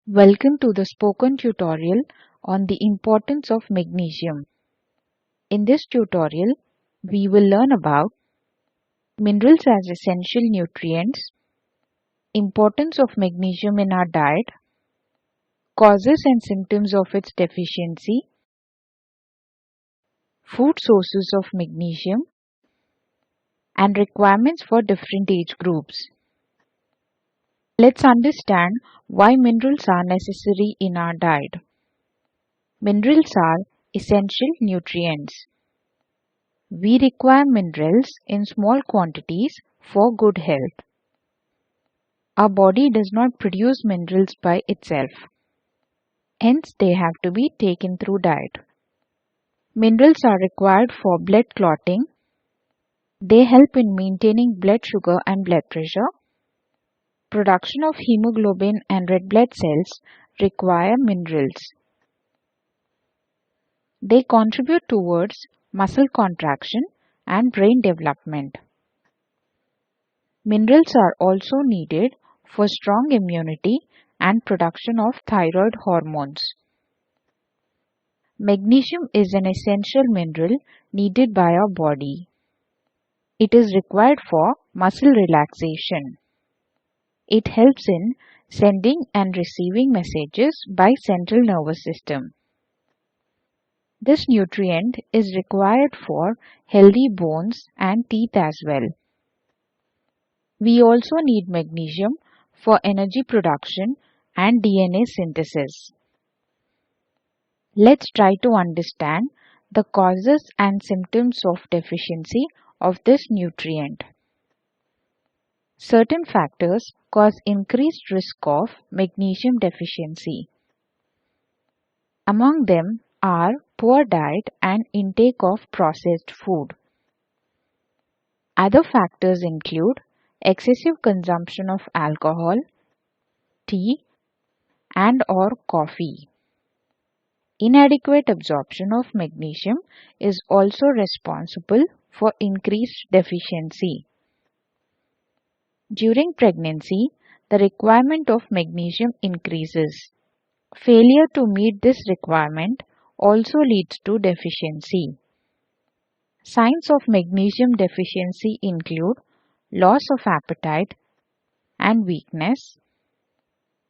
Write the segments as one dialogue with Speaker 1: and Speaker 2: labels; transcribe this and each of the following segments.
Speaker 1: Welcome to the spoken tutorial on the importance of magnesium. In this tutorial, we will learn about minerals as essential nutrients, importance of magnesium in our diet, causes and symptoms of its deficiency, food sources of magnesium, and requirements for different age groups. Let's understand why minerals are necessary in our diet. Minerals are essential nutrients. We require minerals in small quantities for good health. Our body does not produce minerals by itself. Hence, they have to be taken through diet. Minerals are required for blood clotting. They help in maintaining blood sugar and blood pressure. Production of hemoglobin and red blood cells require minerals. They contribute towards muscle contraction and brain development. Minerals are also needed for strong immunity and production of thyroid hormones. Magnesium is an essential mineral needed by our body. It is required for muscle relaxation. It helps in sending and receiving messages by central nervous system. This nutrient is required for healthy bones and teeth as well. We also need magnesium for energy production and DNA synthesis. Let's try to understand the causes and symptoms of deficiency of this nutrient. Certain factors cause increased risk of magnesium deficiency. Among them are poor diet and intake of processed food. Other factors include excessive consumption of alcohol, tea, and/or coffee. Inadequate absorption of magnesium is also responsible for increased deficiency. During pregnancy, the requirement of magnesium increases. Failure to meet this requirement also leads to deficiency. Signs of magnesium deficiency include loss of appetite and weakness.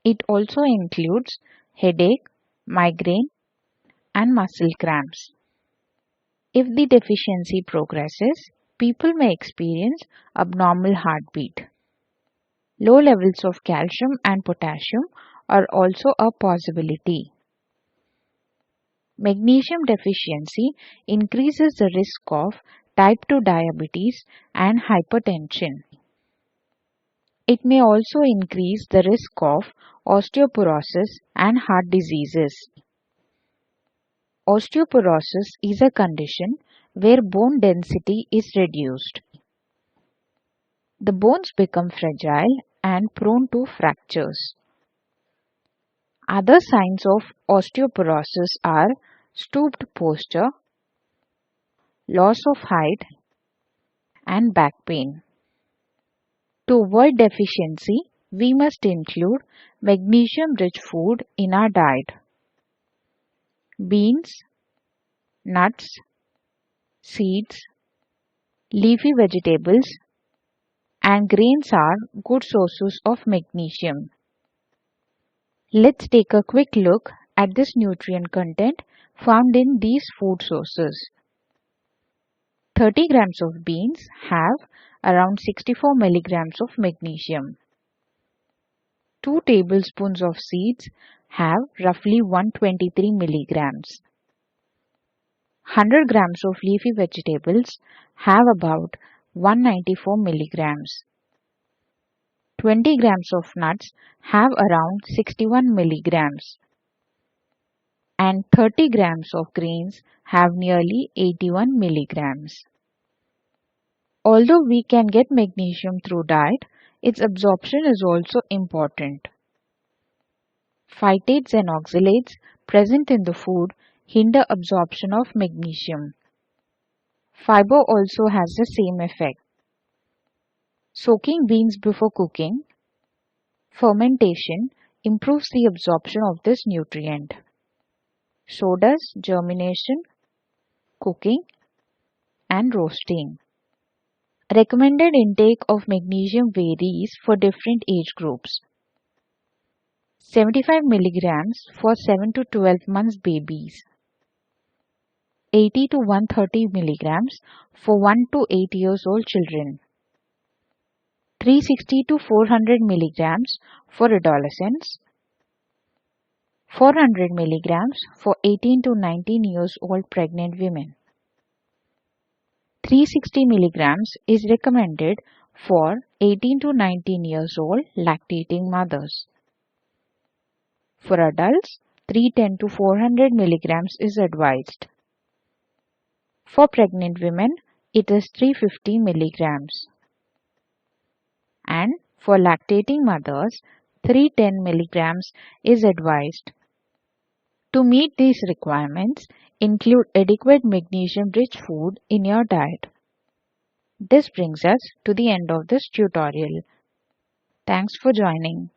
Speaker 1: It also includes headache, migraine, and muscle cramps. If the deficiency progresses, people may experience abnormal heartbeat. Low levels of calcium and potassium are also a possibility. Magnesium deficiency increases the risk of type 2 diabetes and hypertension. It may also increase the risk of osteoporosis and heart diseases. Osteoporosis is a condition where bone density is reduced. The bones become fragile and prone to fractures. Other signs of osteoporosis are stooped posture, loss of height, and back pain. To avoid deficiency, we must include magnesium-rich food in our diet. Beans, nuts, seeds, leafy vegetables, and grains are good sources of magnesium. Let's take a quick look at this nutrient content found in these food sources. 30 grams of beans have around 64 milligrams of magnesium. 2 tablespoons of seeds have roughly 123 milligrams. 100 grams of leafy vegetables have about 194 milligrams. 20 grams of nuts have around 61 milligrams. And 30 grams of grains have nearly 81 milligrams. Although we can get magnesium through diet, its absorption is also important. Phytates and oxalates present in the food hinder absorption of magnesium. Fiber also has the same effect. Soaking beans before cooking, fermentation improves the absorption of this nutrient. So does germination, cooking, and roasting. Recommended intake of magnesium varies for different age groups. 75 milligrams for 7 to 12 months babies. 80 to 130 milligrams for 1 to 8 years old children. 360 to 400 milligrams for adolescents. 400 milligrams for 18 to 19 years old pregnant women. 360 milligrams is recommended for 18 to 19 years old lactating mothers. For adults, 310 to 400 milligrams is advised. For pregnant women, it is 350 milligrams. And for lactating mothers, 310 milligrams is advised. To meet these requirements, include adequate magnesium-rich food in your diet. This brings us to the end of this tutorial. Thanks for joining.